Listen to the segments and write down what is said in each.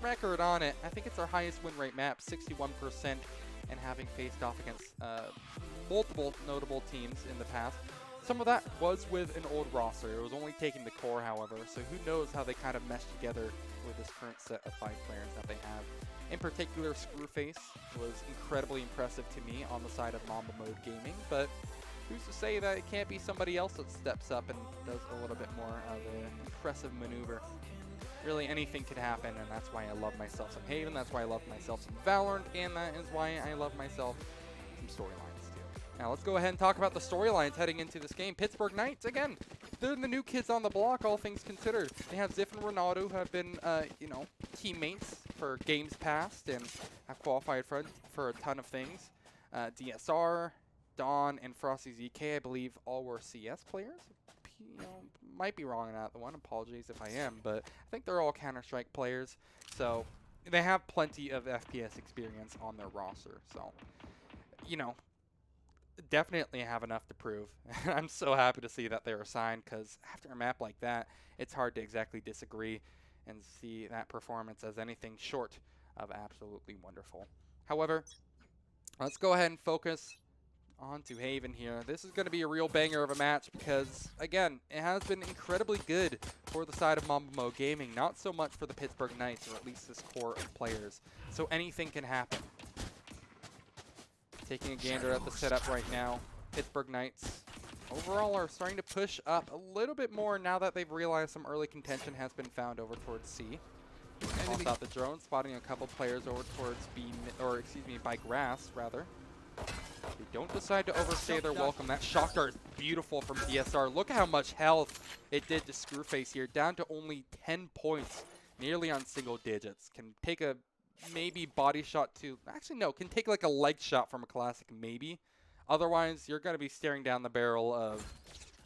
record on it. I think it's our highest win rate map, 61%, and having faced off against multiple notable teams in the past. Some of that was with an old roster. It was only taking the core, however, so who knows how they kind of mesh together with this current set of 5 players that they have. In particular, ScrewFace was incredibly impressive to me on the side of Mamba mode gaming, but who's to say that it can't be somebody else that steps up and does a little bit more of an impressive maneuver. Really, anything could happen, and that's why I love myself some Haven, that's why I love myself some Valorant, and that is why I love myself some storylines too. Now let's go ahead and talk about the storylines heading into this game. Pittsburgh Knights, again, they're the new kids on the block, all things considered. They have ZXiF and Ronaldo, who have been, you know, teammates for games past and have qualified for a ton of things. DSR, Dawn, and Frosty ZK, I believe, all were CS players. You know, might be wrong on that one. Apologies if I am, but I think they're all Counter-Strike players, so they have plenty of FPS experience on their roster. So, you know, definitely have enough to prove. I'm so happy to see that they were signed, because after a map like that, it's hard to exactly disagree and see that performance as anything short of absolutely wonderful. However, let's go ahead and focus on to Haven here. This is going to be a real banger of a match because, again, it has been incredibly good for the side of Mamba Gaming, not so much for the Pittsburgh Knights, or at least this core of players. So anything can happen. Taking a gander at the setup right now, Pittsburgh Knights overall are starting to push up a little bit more now that they've realized some early contention has been found over towards C. Toss out the drone, spotting a couple players over towards B, or excuse me, by grass rather. They don't decide to overstay their welcome. That shock dart is beautiful from DSR. Look at how much health it did to ScrewFace here. Down to only 10 points, nearly on single digits. Can take a maybe body shot to, actually no, can take like a leg shot from a classic maybe. Otherwise, you're going to be staring down the barrel of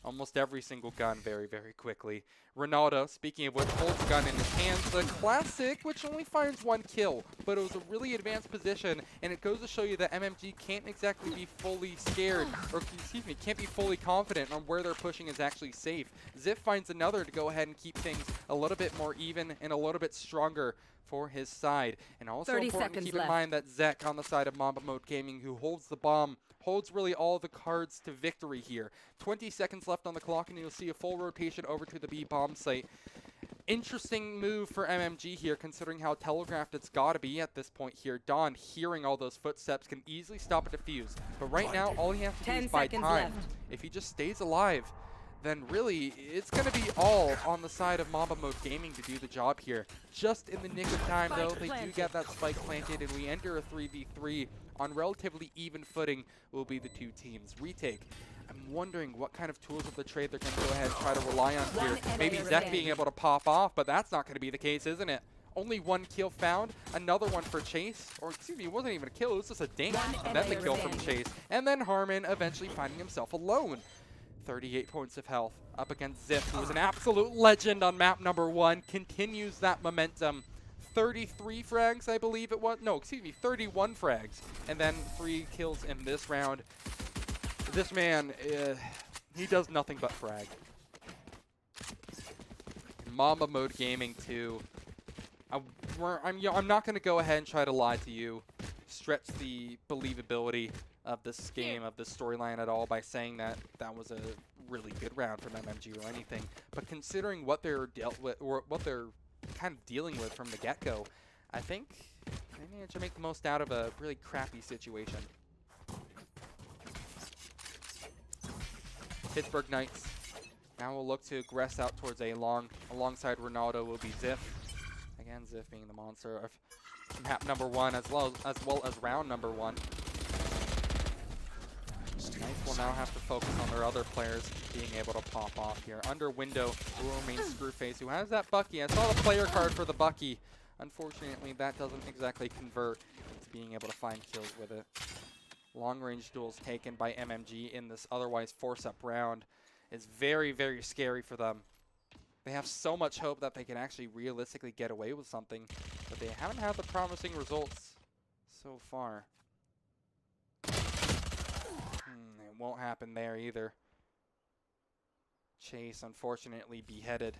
almost every single gun very, very quickly. Ronaldo, speaking of which, holds a gun in his hands. The classic, which only finds 1 kill, but it was a really advanced position, and it goes to show you that MMG can't exactly be fully scared, or excuse me, can't be fully confident on where they're pushing is actually safe. XXiF finds another to go ahead and keep things a little bit more even and a little bit stronger for his side. And also important to keep in mind that Zeck on the side of Mamba Mode Gaming, who holds the bomb, holds really all the cards to victory here. 20 seconds left on the clock, and you'll see a full rotation over to the B bomb site. Interesting move for MMG here, considering how telegraphed it's got to be at this point here. Dawn, hearing all those footsteps, can easily stop a defuse. But right now, all he has to do is buy time. If he just stays alive, then really, it's going to be all on the side of Mamba Mode Gaming to do the job here. Just in the nick of time, though, they do get that spike planted, and we enter a 3v3 on relatively even footing will be the two teams. Retake. I'm wondering what kind of tools of the trade they're going to go ahead and try to rely on here. Maybe Zeck being able to pop off, but that's not going to be the case, isn't it? Only 1 kill found, another one for Chase, or excuse me, it wasn't even a kill, it was just a dink, and then the kill from Chase. And then Harmon eventually finding himself alone. 38 points of health up against XXiF, who was an absolute legend on map number 1, continues that momentum. 33 frags, I believe it was. No, excuse me, 31 frags. And then 3 kills in this round. This man, he does nothing but frag. Mamba Mode Gaming too. I'm not going to go ahead and try to lie to you, stretch the believability of this game, of this storyline at all by saying that that was a really good round from MMG or anything. But considering what they're dealt with, or what they're kind of dealing with from the get-go, I think they managed to make the most out of a really crappy situation. Pittsburgh Knights now will look to aggress out towards A long. Alongside Ronaldo will be XXiF. Again, XXiF being the monster of map number 1 as well as round number 1. Knights will now have to focus on their other players being able to pop off here. Under window will remain ScrewFace, who has that Bucky. I saw the player card for the Bucky. Unfortunately, that doesn't exactly convert to being able to find kills with it. Long-range duels taken by MMG in this otherwise force-up round is very, very scary for them. They have so much hope that they can actually realistically get away with something, but they haven't had the promising results so far. It won't happen there either. Chase, unfortunately, beheaded.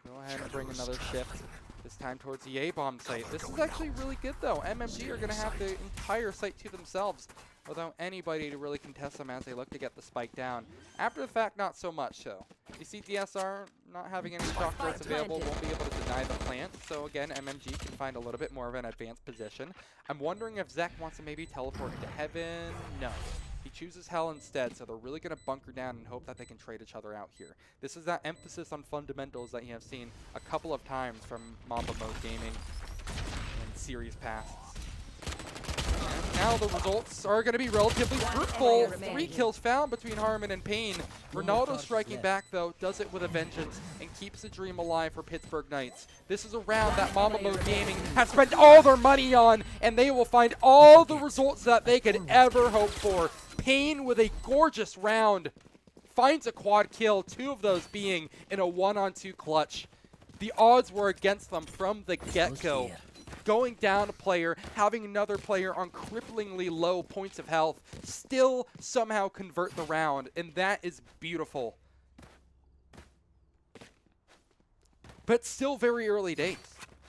Go ahead and bring another shift. This time towards the A-bomb site. This is actually really good though. MMG are going to have the entire site to themselves without anybody to really contest them as they look to get the spike down. After the fact, not so much so. You see DSR not having any shock threats available, won't be able to deny the plant. So again, MMG can find a little bit more of an advanced position. I'm wondering if Zeck wants to maybe teleport into heaven. No. He chooses hell instead, so they're really going to bunker down and hope that they can trade each other out here. This is that emphasis on fundamentals that you have seen a couple of times from Mamba Mode Gaming in series pasts. And now the results are going to be relatively fruitful. 3 kills found between Harmon and payen. Ronaldo striking back, though, does it with a vengeance and keeps the dream alive for Pittsburgh Knights. This is a round that Mamba Mode Gaming has spent all their money on, and they will find all the results that they could ever hope for. payen with a gorgeous round. Finds a quad kill, 2 of those being in a 1-on-2 clutch. The odds were against them from the get-go. Going down a player, having another player on cripplingly low points of health, still somehow convert the round, and that is beautiful. But still very early days.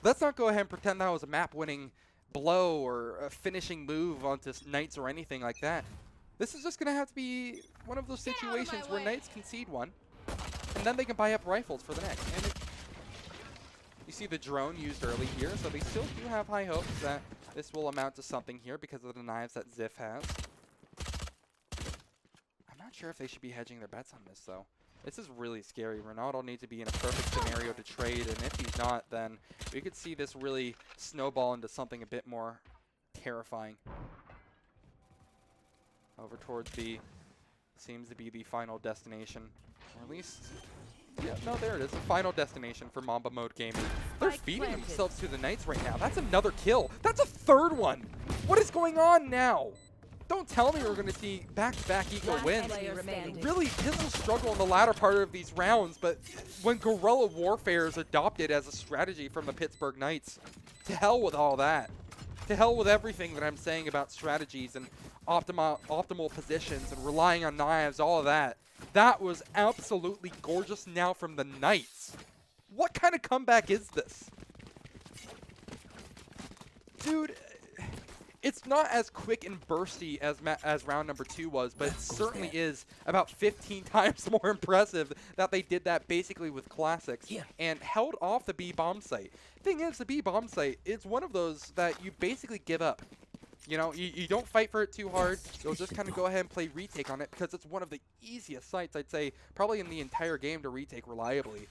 Let's not go ahead and pretend that was a map-winning blow or a finishing move onto Knights or anything like that. This is just going to have to be one of those situations where Knights concede one, and then they can buy up rifles for the next. And you see the drone used early here, so they still do have high hopes that this will amount to something here because of the knives that XXiF has. I'm not sure if they should be hedging their bets on this, though. This is really scary. Ronaldo needs to be in a perfect scenario to trade, and if he's not, then we could see this really snowball into something a bit more terrifying. Over towards B seems to be the final destination, or at least... Yeah, no, there it is. The final destination for Mamba Mode Gaming. They're feeding themselves to the Knights right now. That's another kill. That's a 3rd one. What is going on now? Don't tell me we're going to see back-to-back equal wins. Really, this will struggle in the latter part of these rounds, but when guerrilla warfare is adopted as a strategy from the Pittsburgh Knights, to hell with all that. To hell with everything that I'm saying about strategies and optimal positions and relying on knives, all of that. That was absolutely gorgeous now from the Knights. What kind of comeback is this? Dude, it's not as quick and bursty as round number 2 was, but it certainly is about 15 times more impressive that they did that basically with classics and held off the B bomb site. Thing is, the B bomb site is one of those that you basically give up. You know, you don't fight for it too hard. You'll just kind of go ahead and play retake on it because it's one of the easiest sites, I'd say, probably in the entire game to retake reliably.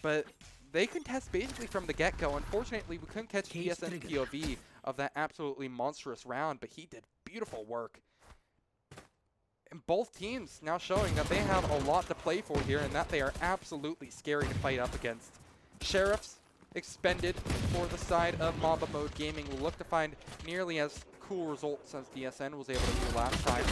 But they contest basically from the get-go. Unfortunately, we couldn't catch ESN's POV of that absolutely monstrous round, but he did beautiful work. And both teams now showing that they have a lot to play for here and that they are absolutely scary to fight up against. Sheriffs expended for the side of Mamba Mode Gaming will look to find nearly as cool results as DSN was able to do last time.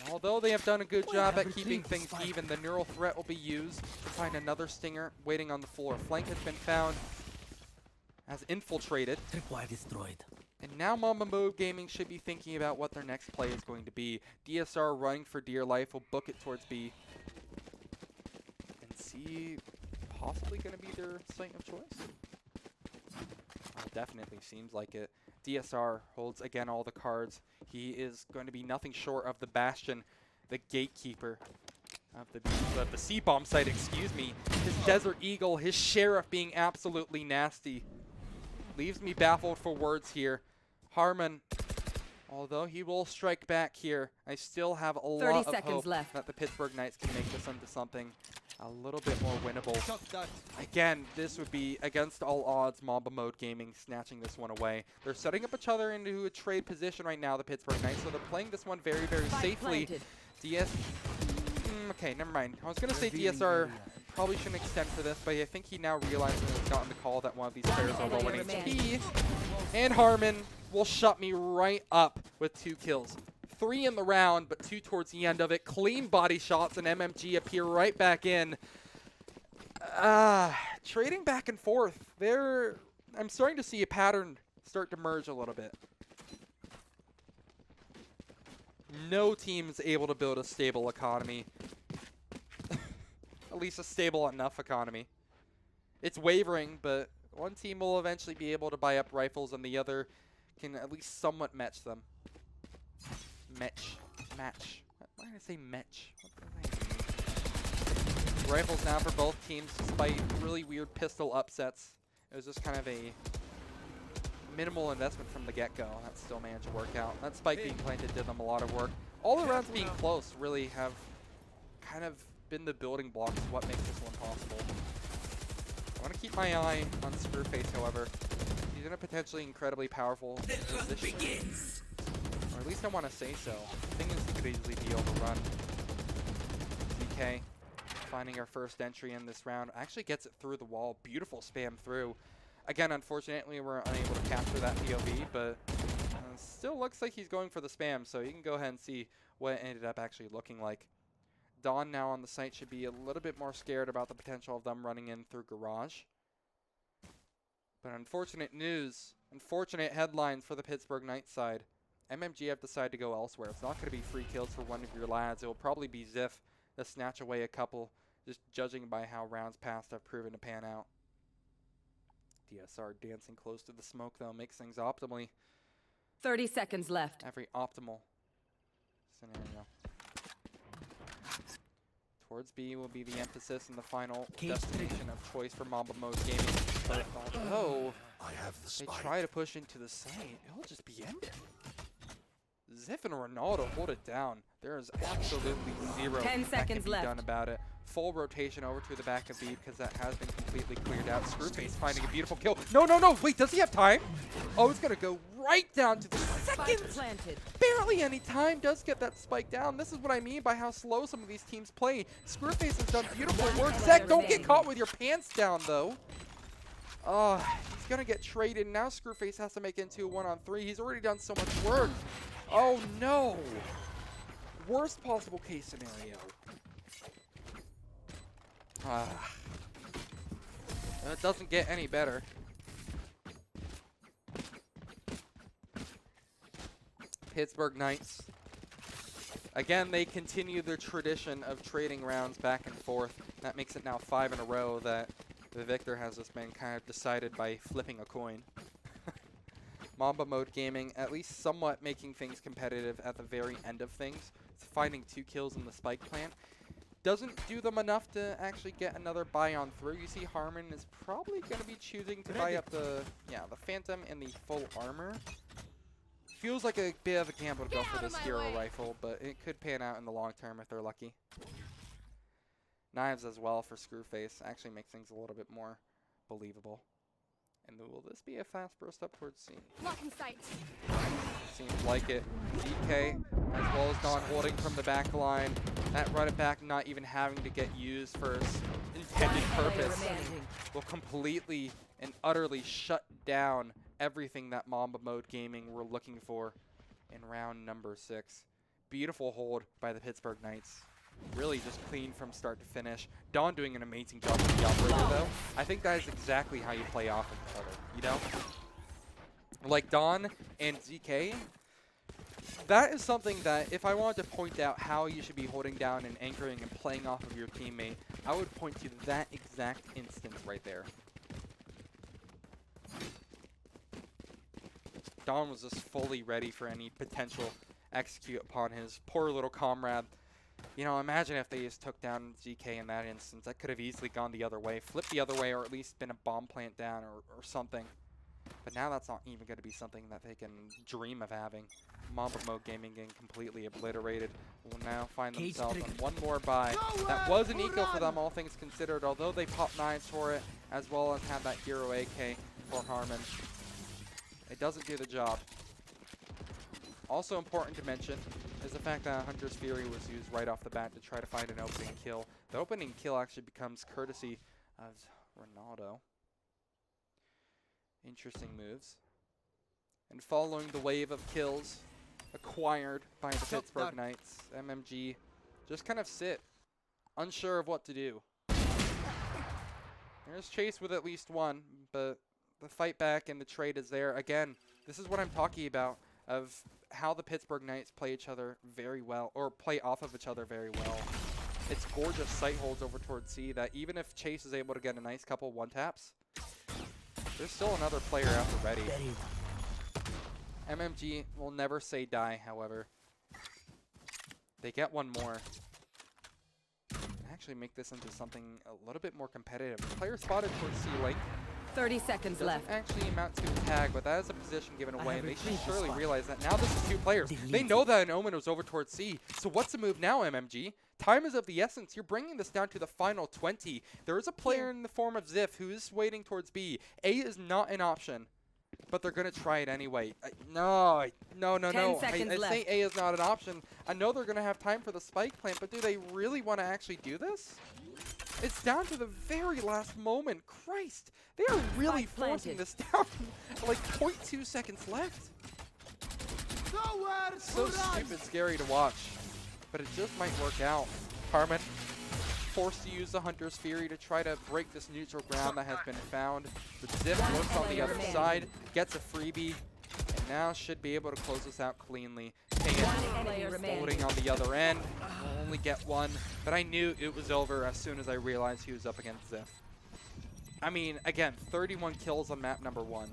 And although they have done a good job at keeping things even, the neural threat will be used to find another stinger waiting on the floor. Flank has been found as infiltrated. Destroyed. And now Mamba Mode Gaming should be thinking about what their next play is going to be. DSR running for dear life will book it towards B. And C possibly going to be their site of choice. Definitely seems like it. DSR holds, again, all the cards. He is going to be nothing short of the Bastion, the gatekeeper of the C-bomb site, excuse me. His Desert Eagle, his Sheriff being absolutely nasty. Leaves me baffled for words here. Harmon, although he will strike back here, I still have a lot of hope that the Pittsburgh Knights can make this into something a little bit more winnable. Again, this would be against all odds Mamba Mode Gaming snatching this one away. They're setting up each other into a trade position right now, the Pittsburgh Knights, so they're playing this one very, very safely. Okay, never mind. I was going to say DSR probably shouldn't extend for this, but I think he now realizes he's gotten the call that one of these players are low in HP. And Harmon will shut me right up with 2 kills. 3 in the round, but 2 towards the end of it. Clean body shots, and MMG appear right back in. Trading back and forth. I'm starting to see a pattern start to merge a little bit. No team's able to build a stable economy. At least a stable enough economy. it's wavering, but one team will eventually be able to buy up rifles and the other can at least somewhat match them. Match. Why did I say match? What does that mean? Rifles now for both teams, despite really weird pistol upsets. It was just kind of a minimal investment from the get-go. That still managed to work out. That spike being planted did them a lot of work. All the rounds being close really have kind of been the building blocks of what makes this one possible. I want to keep my eye on ScrewFace, however. He's in a potentially incredibly powerful position. Or at least I want to say so. The thing is, he could easily be overrun. DK finding our first entry in this round. Actually gets it through the wall. Beautiful spam through. Again, unfortunately, we're unable to capture that POV, but still looks like he's going for the spam, so you can go ahead and see what it ended up actually looking like. Dawn now on the site should be a little bit more scared about the potential of them running in through garage. But unfortunate news, unfortunate headlines for the Pittsburgh Knights side. MMG have decided to go elsewhere. It's not going to be free kills for one of your lads. It will probably be XXiF to snatch away a couple, just judging by how rounds past have proven to pan out. DSR dancing close to the smoke, though, makes things optimally. 30 seconds left. Every optimal scenario. Towards B will be the emphasis and the final destination of choice for Mamba mode gaming. But although they try to push into the site, it'll just be ended. XXiF and Ronaldo hold it down. There is absolutely zero 10 that can seconds be left. done about it. Full rotation over to the back of B because that has been completely cleared out. ScrewFace finding a beautiful kill. No, no, no. Wait, does he have time? Oh, it's going to go right down to the second. Planted. Barely any time. Does get that spike down. This is what I mean by how slow some of these teams play. ScrewFace has done beautiful work. Zeck, don't get caught with your pants down, though. He's going to get traded. Now ScrewFace has to make it into a 1-on-3. He's already done so much work. Oh, no. Worst possible case scenario. It doesn't get any better. Pittsburgh Knights. Again, they continue their tradition of trading rounds back and forth. That makes it now 5 in a row that the victor has just been kind of decided by flipping a coin. Mamba mode gaming, at least somewhat making things competitive at the very end of things. It's finding 2 kills in the spike plant. Doesn't do them enough to actually get another buy on through. You see Harmon is probably going to be choosing to buy up the Phantom and the full armor. Feels like a bit of a gamble to go for this hero rifle, but it could pan out in the long term if they're lucky. Knives as well for ScrewFace actually makes things a little bit more believable. And will this be a fast burst up towards C? Blocking sight. Seems like it. DK, as well as Dawn holding from the back line. That run it back not even having to get used for its intended purpose will completely and utterly shut down everything that Mamba mode gaming were looking for in round number 6. Beautiful hold by the Pittsburgh Knights. Really just clean from start to finish. Dawn doing an amazing job with the operator, though. I think that is exactly how you play off of each other, you know? Like Dawn and ZK, that is something that if I wanted to point out how you should be holding down and anchoring and playing off of your teammate, I would point to that exact instance right there. Dawn was just fully ready for any potential execute upon his poor little comrade. You know, imagine if they just took down ZK in that instance. That could have easily gone the other way, flipped the other way, or at least been a bomb plant down or something. But now that's not even going to be something that they can dream of having. Mamba mode gaming getting completely obliterated. Will now find themselves on one more buy. That was an eco for them, all things considered, although they popped knives for it, as well as had that hero AK for Harmon. It doesn't do the job. Also important to mention is the fact that Hunter's Fury was used right off the bat to try to find an opening kill. The opening kill actually becomes courtesy of Ronaldo. Interesting moves. And following the wave of kills acquired by the Pittsburgh Knights, MMG just kind of sit, unsure of what to do. There's Chase with at least one, but the fight back and the trade is there. Again, this is what I'm talking about, of how the Pittsburgh Knights play each other very well, or play off of each other very well. It's gorgeous sight holds over towards C that even if Chase is able to get a nice couple one-taps, there's still another player out there ready. MMG will never say die, however. They get one more. Actually make this into something a little bit more competitive. Player spotted towards C lane. 30 seconds left. Actually amount to a tag, but that is a position given away. And they should surely realize that now this is 2 players. They know that an Omen was over towards C. So what's the move now, MMG? Time is of the essence. You're bringing this down to the final 20. There is a player in the form of XXiF who is waiting towards B. A is not an option, but they're going to try it anyway. No. I say A is not an option. I know they're going to have time for the spike plant, but do they really want to actually do this? It's down to the very last moment. Christ, they are really forcing this down. Like 0.2 seconds left. So stupid, scary to watch, but it just might work out. Harmon forced to use the Hunter's Fury to try to break this neutral ground that has been found. But XXiF works on the other side, gets a freebie, and now should be able to close this out cleanly. Payen holding on the other end, will only get one, but I knew it was over as soon as I realized he was up against XXiF. I mean, again, 31 kills on map number 1.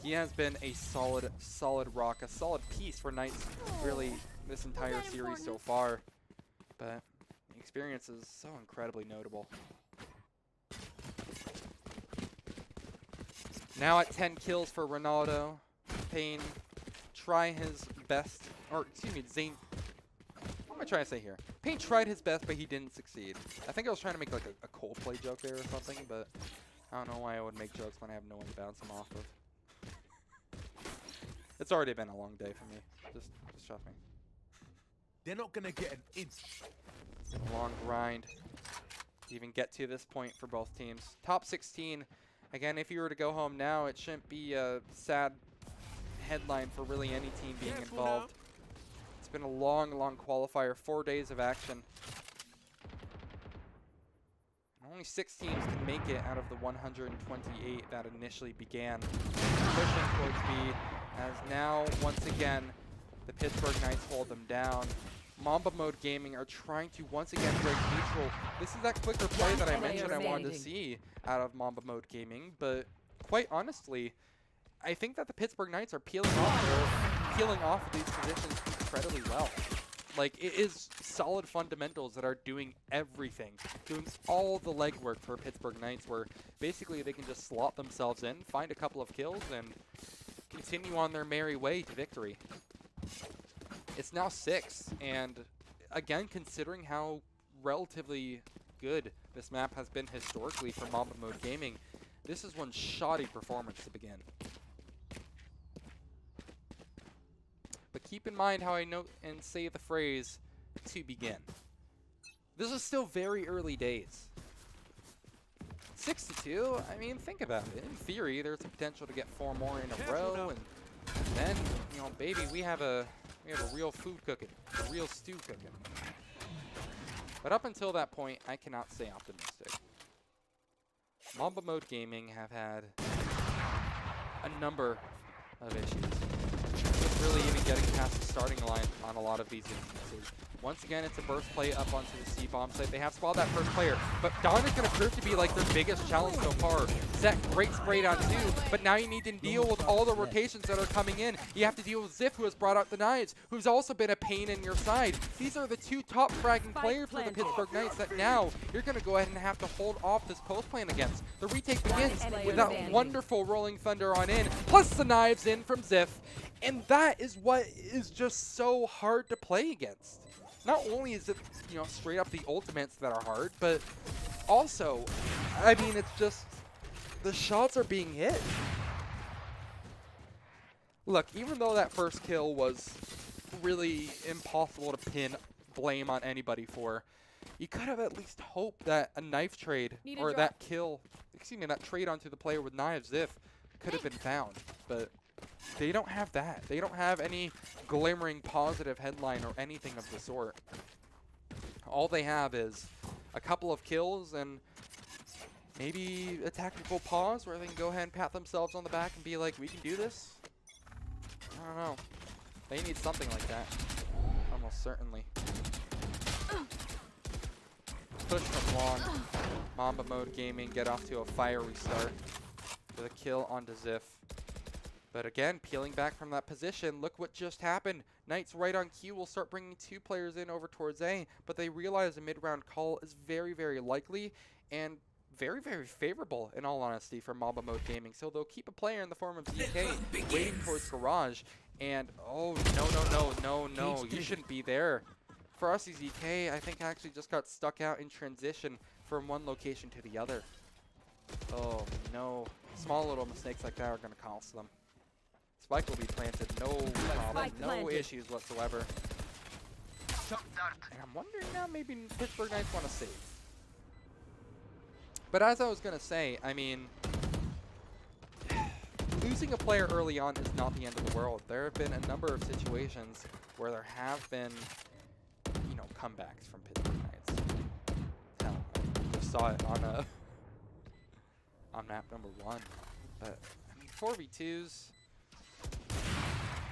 He has been a solid rock, a solid piece for Knights, really, this entire series so far. But the experience is so incredibly notable. Now at 10 kills for Ronaldo. Payen try his best, or excuse me, Zane. What am I trying to say here? Payen tried his best, but he didn't succeed. I think I was trying to make like a Coldplay joke there or something, but I don't know why I would make jokes when I have no one to bounce them off of. It's already been a long day for me. Just trust me. They're not gonna get an inch. It's been a long grind to even get to this point for both teams. Top 16. Again, if you were to go home now, it shouldn't be a sad headline for really any team being involved. It's been a long qualifier, 4 days of action. Only 6 teams can make it out of the 128 that initially began. Pushing towards B, as now, once again, the Pittsburgh Knights hold them down. Mamba Mode Gaming are trying to once again break neutral. This is that quicker play that I mentioned I wanted to see out of Mamba Mode Gaming, but quite honestly, I think that the Pittsburgh Knights are peeling off of these positions incredibly well. Like, it is solid fundamentals that are doing everything, doing all the legwork for Pittsburgh Knights, where basically they can just slot themselves in, find a couple of kills, and continue on their merry way to victory. It's now 6, and again, considering how relatively good this map has been historically for Mamba Mode Gaming, this is one shoddy performance to begin. But keep in mind how I note and say the phrase, to begin. This is still very early days. 6-2, I mean, think about it. In theory, there's the potential to get 4 more in a row, and then, you know, baby, we have a real food cooking, a real stew cooking. But up until that point, I cannot stay optimistic. Mamba Mode Gaming have had a number of issues. Just really even getting past the starting line on a lot of these instances. Once again, it's a burst play up onto the C-bomb site. They have spotted that first player, but Dawn is going to prove to be like their biggest challenge so far. Zeck, great sprayed on 2, but now you need to deal with all the rotations that are coming in. You have to deal with XXiF, who has brought out the knives, who's also been a pain in your side. These are the 2 top fragging players for the Pittsburgh Knights that now you're going to go ahead and have to hold off this post plan against. The retake begins with that wonderful rolling thunder on in, plus the knives in from XXiF, and that is what is just so hard to play against. Not only is it, you know, straight up the ultimates that are hard, but also, I mean, it's just, the shots are being hit. Look, even though that first kill was really impossible to pin blame on anybody for, you could have at least hoped that a knife trade, or that kill, excuse me, that trade onto the player with knives, XXiF, could have been found, but they don't have that. They don't have any glimmering positive headline or anything of the sort. All they have is a couple of kills and maybe a tactical pause where they can go ahead and pat themselves on the back and be like, we can do this? I don't know. They need something like that. Almost certainly. push from long. Mamba Mode Gaming get off to a fiery start with a kill onto XXiF. But again, peeling back from that position, look what just happened. Knights right on cue will start bringing 2 players in over towards A, but they realize a mid-round call is very, very likely and very, very favorable, in all honesty, for Mamba Mode Gaming. So they'll keep a player in the form of ZK waiting towards Garage. And, oh, no, you shouldn't be there. For us, ZK, I think actually just got stuck out in transition from one location to the other. Oh, no. Small little mistakes like that are going to cost them. Spike will be planted, no problem, no issues whatsoever. And I'm wondering now, maybe Pittsburgh Knights want to save. But as I was going to say, I mean, losing a player early on is not the end of the world. There have been a number of situations where there have been, you know, comebacks from Pittsburgh Knights. Hell, I just saw it on on map number 1. But, I mean, 4v2s.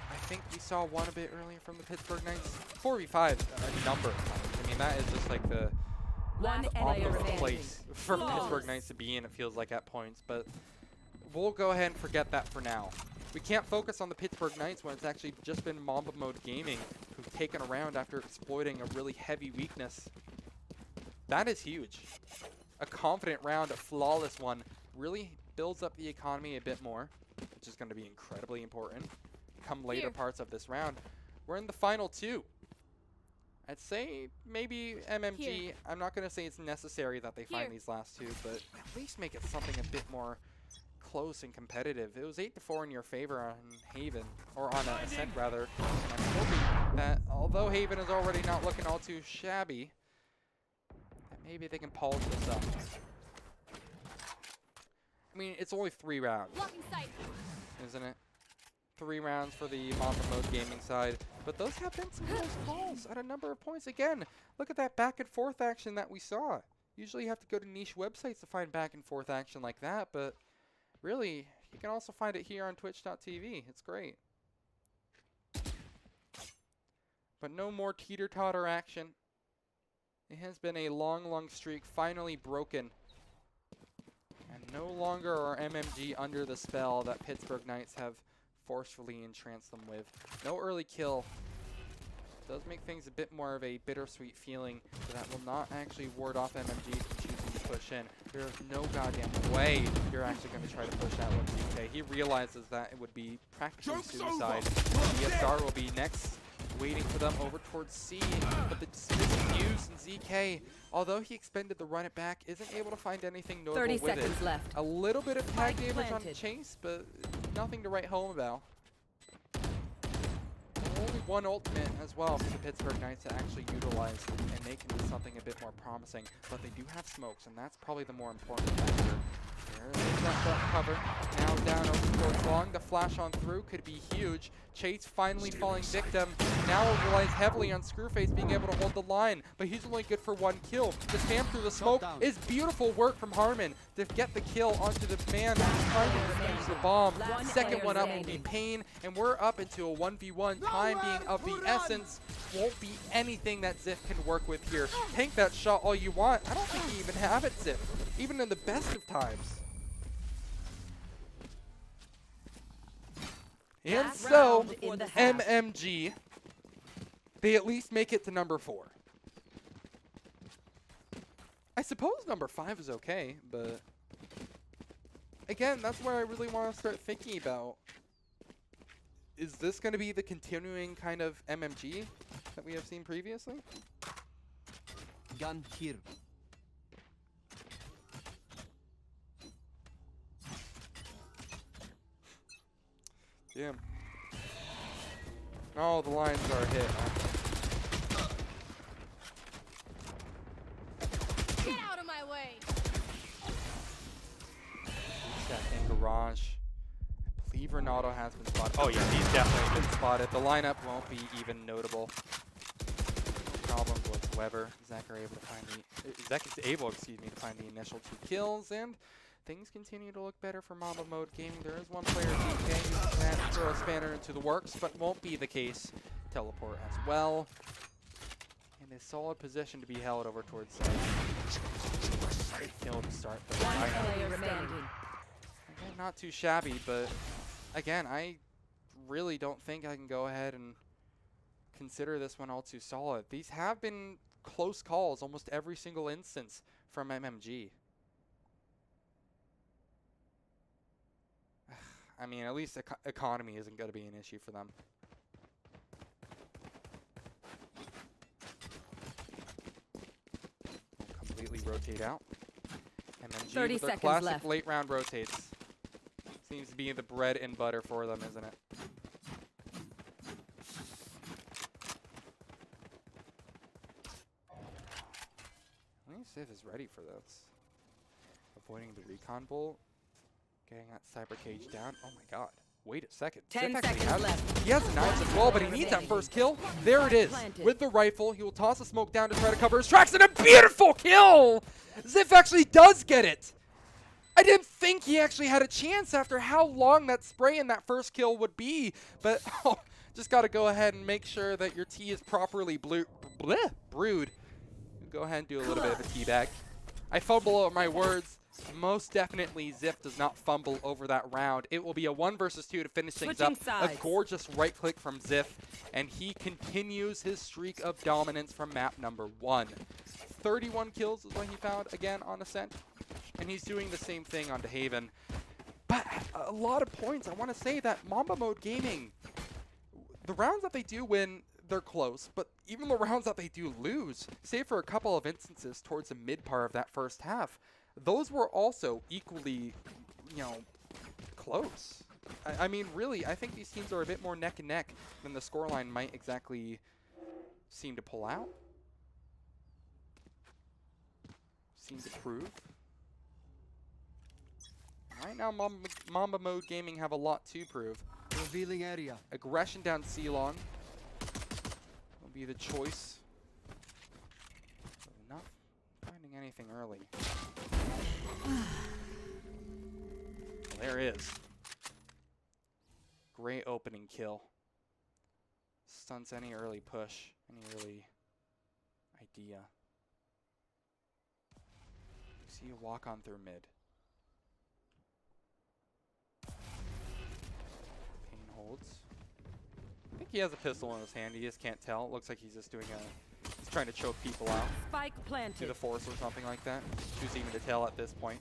I think we saw one a bit earlier from the Pittsburgh Knights. 4v5 a number of times. I mean, that is just like the optimal place for Pittsburgh Knights to be in, it feels like, at points. But we'll go ahead and forget that for now. We can't focus on the Pittsburgh Knights when it's actually just been Mamba Mode Gaming who've taken around after exploiting a really heavy weakness. That is huge. A confident round, a flawless one, really builds up the economy a bit more, which is going to be incredibly important. Come later parts of this round. We're in the final 2. I'd say maybe MMG. I'm not going to say it's necessary that they find these last 2, but at least make it something a bit more close and competitive. It was 8-4 in your favor on Haven, or on Ascent rather. And I'm hoping that although Haven is already not looking all too shabby, that maybe they can polish this up. I mean, it's only 3 rounds, isn't it? 3 rounds for the Mamba Mode Gaming side, but those have been some close calls at a number of points. Again, look at that back and forth action that we saw. Usually you have to go to niche websites to find back and forth action like that, but really, you can also find it here on twitch.tv. It's great. But no more teeter-totter action. It has been a long, long streak finally broken. And no longer are MMG under the spell that Pittsburgh Knights have forcefully entranced them with. No early kill. Does make things a bit more of a bittersweet feeling, but that will not actually ward off MMG from choosing to push in. There is no goddamn way you're actually going to try to push that one, ZK. He realizes that it would be practically suicide. ESR will be next, waiting for them over towards C, but the dismissive use in ZK, although he expended the run it back, isn't able to find anything notable 30 with seconds it. left. A little bit of tag damage on Chase, but nothing to write home about. Only one ultimate as well for the Pittsburgh Knights to actually utilize and make into something a bit more promising, but they do have smokes, and that's probably the more important factor. There is that front cover. Now down over towards long. The flash on through could be huge. Chase finally falling victim. Now relies heavily on ScrewFace being able to hold the line, but he's only good for 1 kill. The spam through the smoke is beautiful work from Harmon to get the kill onto the man who's trying to defuse the bomb. Second one up will be payen, and we're up into a 1v1. Time being of the essence. Won't be anything that XXiF can work with here. Tank that shot all you want. I don't think you even have it, XXiF, even in the best of times. And so, MMG, they at least make it to number 4. I suppose number 5 is okay, but again, that's where I really want to start thinking about. Is this going to be the continuing kind of MMG that we have seen previously? Gun here. Damn. Oh, the lines are hit. Get out of my way. Jett in garage. I believe Ronaldo has been spotted. Oh yeah, he's definitely been spotted. The lineup won't be even notable. No problems whatsoever. Zeck is able, excuse me, to find the initial 2 kills, and things continue to look better for Mamba Mode Gaming. There is one player, DK, who can throw a spanner into the works, but won't be the case. Teleport as well. in a solid position to be held over towards Zed. Great kill to start the One Reyna. player standing. Again, not too shabby, but again, I really don't think I can go ahead and consider this one all too solid. These have been close calls almost every single instance from MMG. I mean, at least economy isn't going to be an issue for them. Completely rotate out. MMG 30 with their seconds classic left. late round rotates. Seems to be the bread and butter for them, isn't it? XXiF is ready for this. Avoiding the recon bolt. Getting that Cypher cage down. Oh my god. Wait a second. 10 Ziff actually seconds has, left. he has knives as well, but he needs that first kill. There it is. Planted. With the rifle, he will toss the smoke down to try to cover his tracks, and a beautiful kill! Ziff actually does get it. I didn't think he actually had a chance after how long that spray in that first kill would be, but oh, just got to go ahead and make sure that your tea is properly brewed. Go ahead and do a little bit of a teabag. I fumble over my words. Most definitely, Ziff does not fumble over that round. It will be a 1 versus 2 to finish things up. Switching sides. A gorgeous right click from Ziff, and he continues his streak of dominance from map number 1. 31 kills is what he found again on Ascent, and he's doing the same thing on Haven. But a lot of points. I want to say that Mamba Mode Gaming, the rounds that they do win, they're close, but even the rounds that they do lose, save for a couple of instances towards the mid part of that first half, those were also equally, you know, close. I mean, really, I think these teams are a bit more neck and neck than the scoreline might exactly seem to pull out. Seem to prove. Right now, Mamba Mode Gaming have a lot to prove. Revealing area. Aggression down C-Long will be the choice. Not finding anything early. There is. Great opening kill. Stunts any early push, any early idea. See a walk on through mid. Payen holds. I think he has a pistol in his hand. He just can't tell. It looks like he's just doing a... He's trying to choke people out. Spike To planted. the force or something like that. Who's even to tell at this point?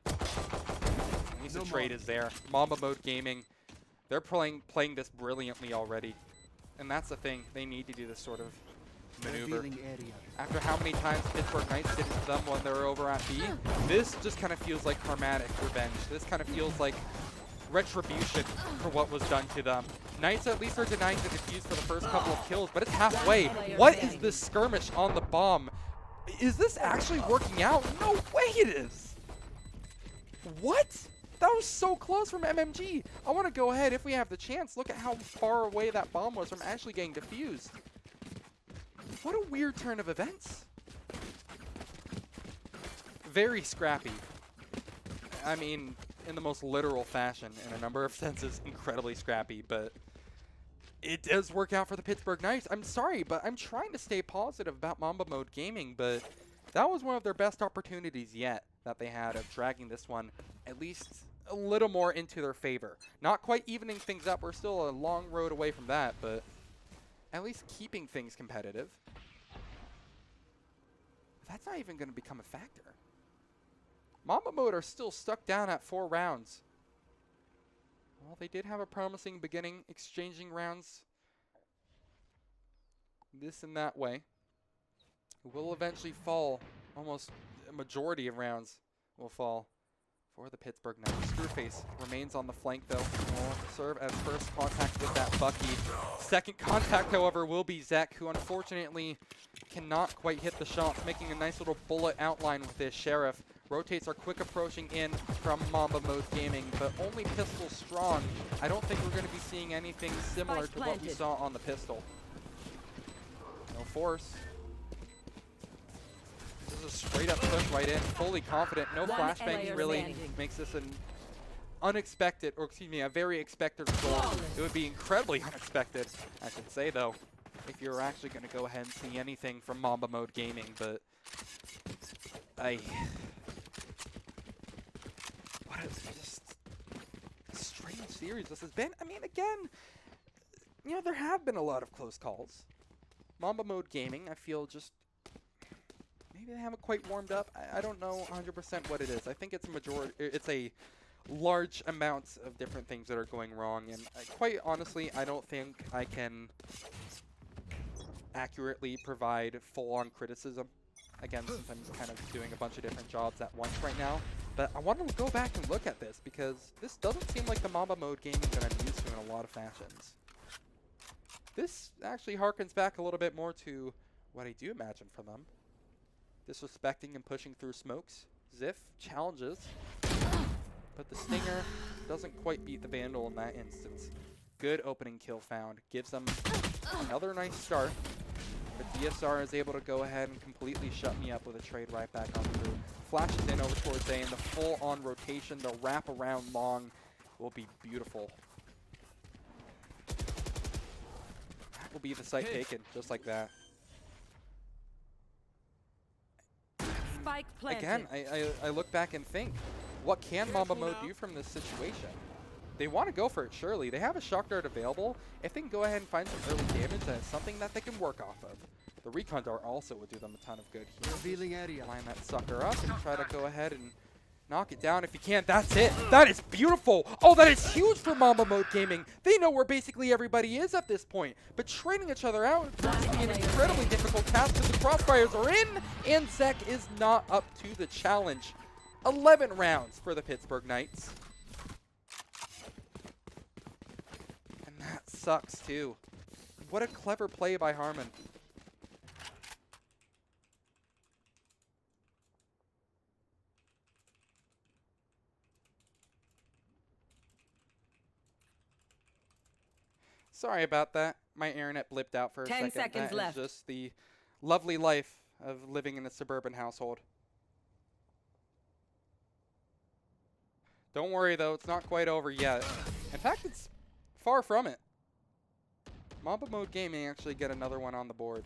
At least the trade is there. Mamba Mode Gaming, they're playing this brilliantly already. And that's the thing. They need to do this sort of maneuver. Revealing area. After how many times Pittsburgh Knights did it to them when they were over at B, this just kind of feels like karmatic revenge. This kind of feels like retribution for what was done to them. Knights at least are denying the defuse for the first couple of kills, but it's halfway. What is this skirmish on the bomb? Is this actually working out? No way it is! What? That was so close from MMG. I want to go ahead, if we have the chance, look at how far away that bomb was from actually getting defused. What a weird turn of events. Very scrappy. I mean, in the most literal fashion, in a number of senses, incredibly scrappy, but it does work out for the Pittsburgh Knights. I'm sorry, but I'm trying to stay positive about Mamba Mode Gaming, but that was one of their best opportunities yet that they had of dragging this one at least a little more into their favor. Not quite evening things up. We're still a long road away from that, but at least keeping things competitive. That's not even going to become a factor. Mamba Mode are still stuck down at 4 rounds. Well, they did have a promising beginning, exchanging rounds this and that way. It will eventually fall. Almost a majority of rounds will fall for the Pittsburgh Knights. ScrewFace remains on the flank, though. Will serve as first contact with that Bucky. Second contact, however, will be Zeck, who unfortunately cannot quite hit the shot, making a nice little bullet outline with his Sheriff. Rotates are quick approaching in from Mamba Mode Gaming, but only pistol strong. I don't think we're going to be seeing anything similar to what we saw on the pistol. No force. This is a straight up push right in, fully confident. No flashbang really makes this an unexpected, or excuse me, a very expected result. It would be incredibly unexpected, I should say though. if you're actually going to go ahead and see anything from Mamba Mode Gaming, but what a just strange series this has been. I mean, again, you know, there have been a lot of close calls. Mamba Mode Gaming, I feel just maybe they haven't quite warmed up. I don't know 100% what it is. I think it's a large amounts of different things that are going wrong, and quite honestly, I don't think I can accurately provide full-on criticism. Again, since I'm kind of doing a bunch of different jobs at once right now, but I want to go back and look at this because this doesn't seem like the Mamba Mode Gaming that I'm used to in a lot of fashions. This actually harkens back a little bit more to what I do imagine from them. Disrespecting and pushing through smokes. XXiF challenges, but the Stinger doesn't quite beat the Vandal in that instance. Good opening kill found. Gives them another nice start. But DSR is able to go ahead and completely shut me up with a trade right back on through. Flashes in over towards A, and the full-on rotation, the wrap around long will be beautiful. That will be the site taken, just like that. Spike planted. Again, I look back and think, what can Mamba Mode do from this situation? They want to go for it, surely. They have a shock dart available. If they can go ahead and find some early damage, that's something that they can work off of. The recon dart also would do them a ton of good here. Revealing area. Line that sucker up and try to go ahead and knock it down if you can. That's it. That is beautiful. Oh, that is huge for Mamba Mode Gaming. They know where basically everybody is at this point. But trading each other out is going to be an incredibly difficult task because the crossfires are in, and zeck is not up to the challenge. 11 rounds for the Pittsburgh Knights. And that sucks too. What a clever play by Harmon. Sorry about that. My internet blipped out for a 10 second. seconds That left. is just the lovely life of living in a suburban household. Don't worry though, it's not quite over yet. In fact, it's far from it. Mamba Mode Gaming actually get another one on the board.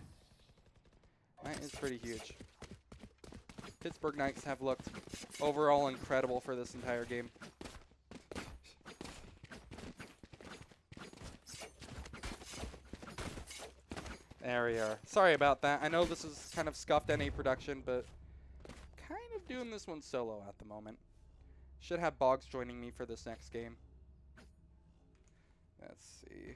That is pretty huge. Pittsburgh Knights have looked overall incredible for this entire game. There we are. Sorry about that. I know this is kind of scuffed NA production, but kind of doing this one solo at the moment. Should have Boggs joining me for this next game. Let's see.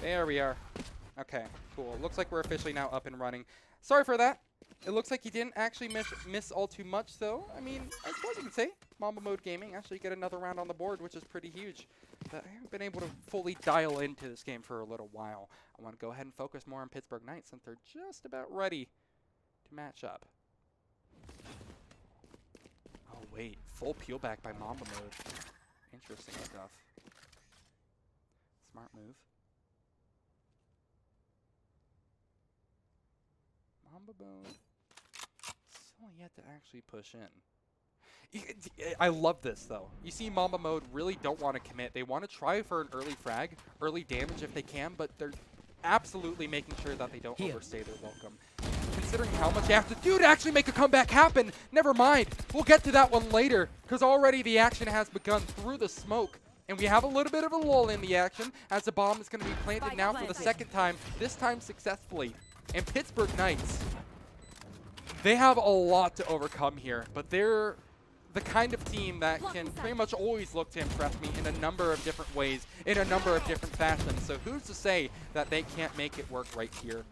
There we are. Okay, cool. Looks like we're officially now up and running. Sorry for that. It looks like he didn't actually miss all too much, though. I mean, I suppose you could say Mamba Mode Gaming actually get another round on the board, which is pretty huge. But I haven't been able to fully dial into this game for a little while. I want to go ahead and focus more on Pittsburgh Knights since they're just about ready to match up. Oh, wait. Full peel back by Mamba Mode. Interesting stuff. Smart move. Mamba Mode still yet to actually push in. I love this though. You see Mamba Mode really don't want to commit. They want to try for an early frag, early damage if they can, but they're absolutely making sure that they don't overstay their welcome. Considering how much they have to do to actually make a comeback happen, never mind. We'll get to that one later because already the action has begun through the smoke. And we have a little bit of a lull in the action as the bomb is going to be planted now for the second time, this time successfully. And Pittsburgh Knights, they have a lot to overcome here, but they're the kind of team that can pretty much always look to impress me in a number of different ways, in a number of different fashions. So who's to say that they can't make it work right here?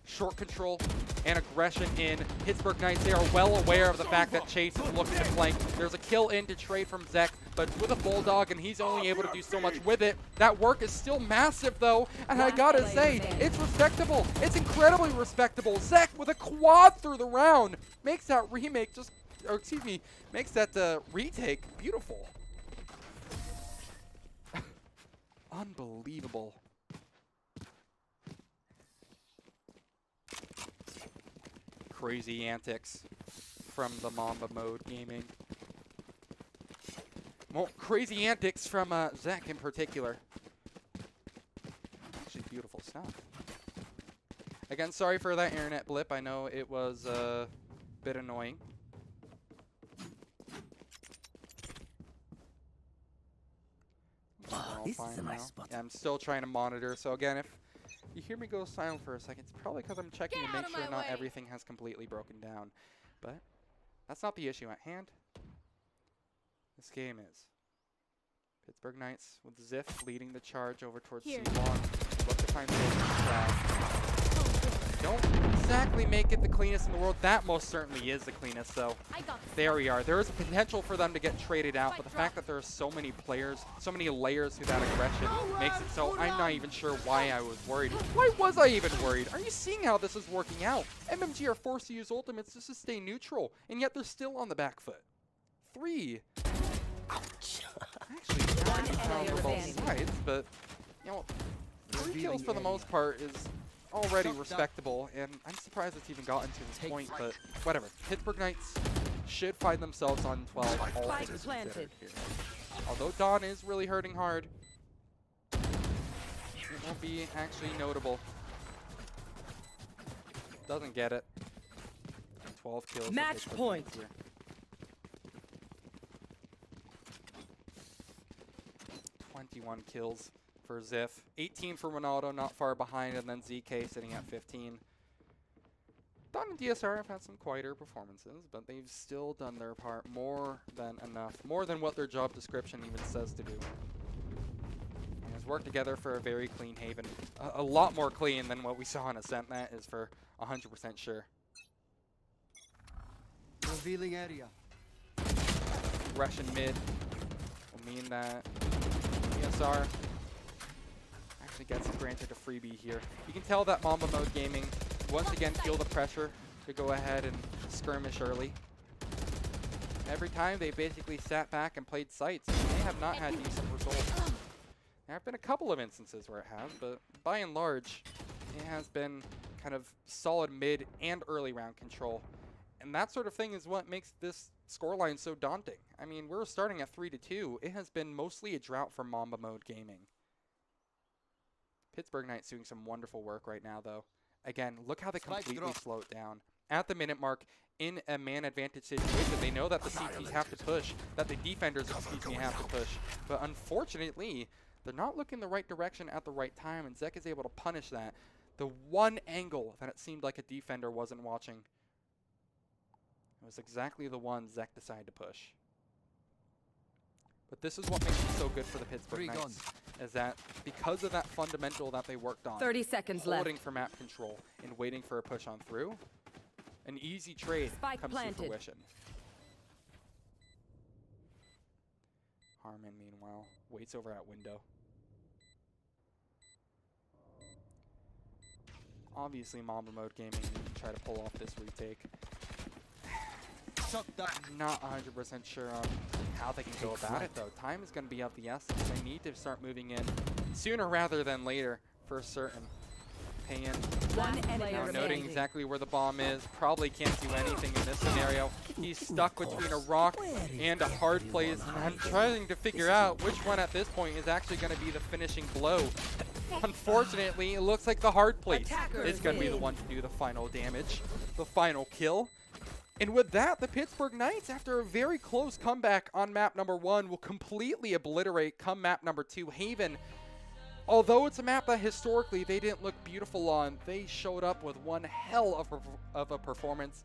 Short control and aggression in. Pittsburgh Knights, they are well aware of the fact that Chase is looking to flank. There's a kill in to trade from zeck, but with a Bulldog, and he's only able to do so much with it. That work is still massive, though, and I gotta say, it's respectable. It's incredibly respectable. zeck with a quad through the round makes that remake just, or excuse me, makes that retake beautiful. Unbelievable. Crazy antics from the Mamba Mode Gaming. Well, crazy antics from Zeck in particular. Actually, beautiful stuff. Again, sorry for that internet blip. I know it was a bit annoying. This is a nice spot. Yeah, I'm still trying to monitor. So again, if you hear me go silent for a second, it's probably because I'm checking to make sure not everything has completely broken down. But that's not the issue at hand. This game is Pittsburgh Knights with XXiF leading the charge over towards C1. Look to find the don't exactly make it the cleanest in the world. That most certainly is the cleanest, though. There we are. There is potential for them to get traded out, but the fact that there are so many players, so many layers to that aggression makes it so I'm not even sure why I was worried. Why was I even worried? Are you seeing how this is working out? MMG are forced to use ultimates just to stay neutral, and yet they're still on the back foot. 3. Ouch. Actually, not on both sides, but, you know, 3 kills for the most part is already respectable, and I'm surprised it's even gotten to this point, but whatever. Pittsburgh Knights should find themselves on 12, all things considered here. Although Dawn is really hurting hard, it won't be actually notable. Doesn't get it. 12 kills. Match point. Here. 21 kills for XXiF. 18 for Ronaldo, not far behind, and then ZK sitting at 15. Dawn and DSR have had some quieter performances, but they've still done their part more than enough, more than what their job description even says to do. And has worked together for a very clean Haven. A lot more clean than what we saw in Ascent, that is for 100% sure. Revealing area. Russian mid will mean that DSR actually gets granted a freebie here. You can tell that Mamba Mode Gaming once again feel the pressure to go ahead and skirmish early. Every time they basically sat back and played sites, and they have not had decent results. There have been a couple of instances where it has, but by and large, it has been kind of solid mid and early round control. And that sort of thing is what makes this scoreline so daunting. I mean, we're starting at 3-2. It has been mostly a drought for Mamba Mode Gaming. Pittsburgh Knights doing some wonderful work right now, though. Again, look how they completely slow it down. At the minute mark, in a man advantage situation, they know that the CTs have to push, that the defenders, excuse me, have to push. But unfortunately, they're not looking the right direction at the right time, and Zeck is able to punish that. The one angle that it seemed like a defender wasn't watching, it was exactly the one Zeck decided to push. But this is what makes it so good for the Pittsburgh Knights, is that because of that fundamental that they worked on, 30 seconds holding left for map control and waiting for a push on through, an easy trade comes to fruition. Harmon, meanwhile, waits over at window. Obviously, Mamba Mode Gaming try to pull off this retake. I'm not 100% sure on how they can go about it, though. Time is going to be of the essence. They need to start moving in sooner rather than later for certain. Payen now noting exactly where the bomb is. Probably can't do anything in this scenario. He's stuck between a rock and a hard place, and I'm trying to figure out which one at this point is actually going to be the finishing blow. Unfortunately, it looks like the hard place is going to be the one to do the final damage, the final kill. And with that, the Pittsburgh Knights, after a very close comeback on map number 1, will completely obliterate come map number 2, Haven. Although it's a map that historically they didn't look beautiful on, they showed up with one hell of a performance